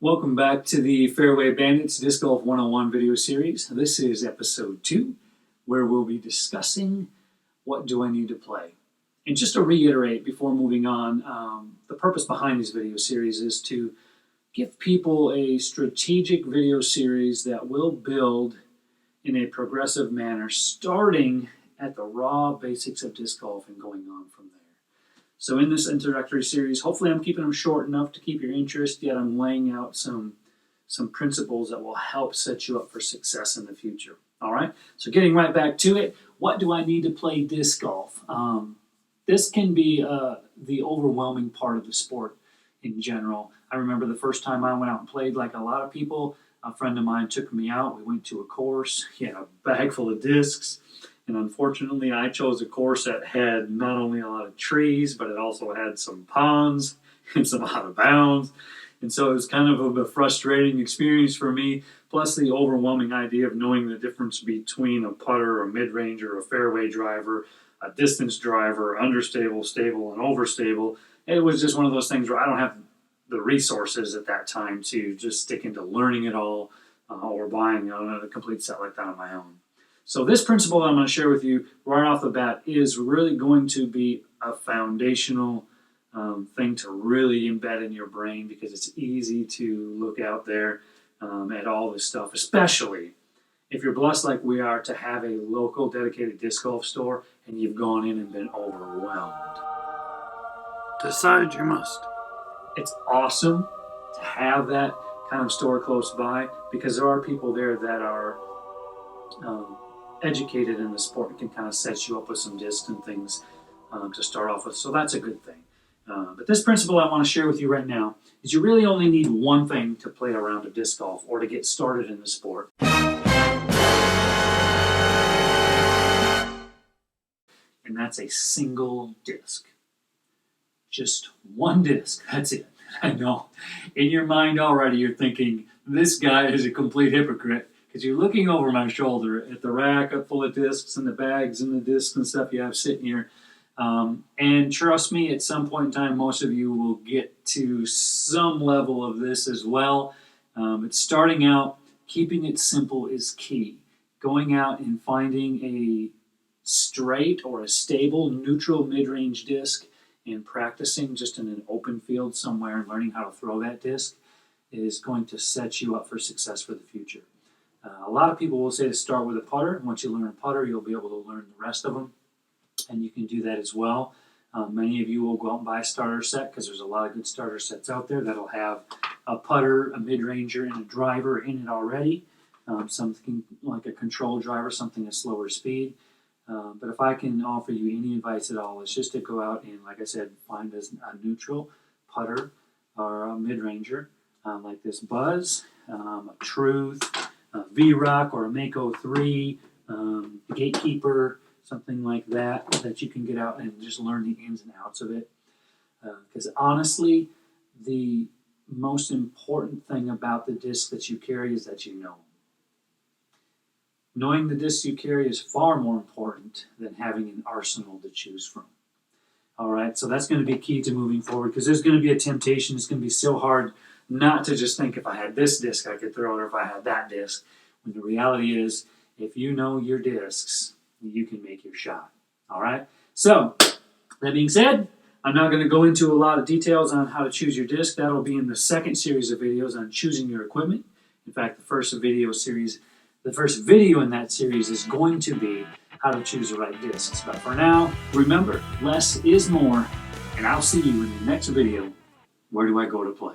Welcome back to the Fairway Bandits Disc Golf 101 video series. This is episode 2, where we'll be discussing what do I need to play. And just to reiterate before moving on, the purpose behind these video series is to give people a strategic video series that will build in a progressive manner, starting at the raw basics of disc golf and going on from there. So in this introductory series, hopefully I'm keeping them short enough to keep your interest, yet I'm laying out some principles that will help set you up for success in the future. All right, so getting right back to it, what do I need to play disc golf? This can be the overwhelming part of the sport in general. I remember the first time I went out and played, like a lot of people, a friend of mine took me out. We went to a course. He had a bag full of discs. And unfortunately, I chose a course that had not only a lot of trees, but it also had some ponds and some out of bounds. And so it was kind of a frustrating experience for me, plus the overwhelming idea of knowing the difference between a putter, a mid-ranger, a fairway driver, a distance driver, understable, stable, and overstable. It was just one of those things where I don't have the resources at that time to just stick into learning it all or buying a complete set like that on my own. So this principle that I'm going to share with you right off the bat is really going to be a foundational thing to really embed in your brain, because it's easy to look out there at all this stuff, especially if you're blessed like we are to have a local dedicated disc golf store and you've gone in and been overwhelmed. Decide you must. It's awesome to have that kind of store close by, because there are people there that are educated in the sport and can kind of set you up with some discs and things to start off with. So that's a good thing. But this principle I want to share with you right now is you really only need one thing to play a round of disc golf or to get started in the sport. And that's a single disc. Just one disc. That's it. I know. In your mind already you're thinking, this guy is a complete hypocrite. Because you're looking over my shoulder at the rack up full of discs and the bags and the discs and stuff you have sitting here. And trust me, at some point in time, most of you will get to some level of this as well. But starting out, keeping it simple is key. Going out and finding a straight or a stable, neutral mid-range disc and practicing just in an open field somewhere and learning how to throw that disc is going to set you up for success for the future. A lot of people will say to start with a putter. Once you learn a putter, you'll be able to learn the rest of them, and you can do that as well. Many of you will go out and buy a starter set, because there's a lot of good starter sets out there that'll have a putter, a mid-ranger, and a driver in it already. Something like a control driver, something at slower speed. But if I can offer you any advice at all, it's just to go out and, like I said, find a neutral putter or a mid-ranger, like this Buzz, a Truth, V-Rock or a Mako 3, Gatekeeper, something like that, that you can get out and just learn the ins and outs of it. Because honestly, the most important thing about the disc that you carry is that you know. Knowing the discs you carry is far more important than having an arsenal to choose from. All right, so that's going to be key to moving forward, because there's going to be a temptation. It's going to be so hard not to just think, if I had this disc I could throw it, or if I had that disc. When the reality is, if you know your discs, you can make your shot. All right? So, that being said, I'm not going to go into a lot of details on how to choose your disc. That'll be in the second series of videos on choosing your equipment. In fact, the first video in that series is going to be how to choose the right discs. But for now, remember, less is more, and I'll see you in the next video. Where do I go to play?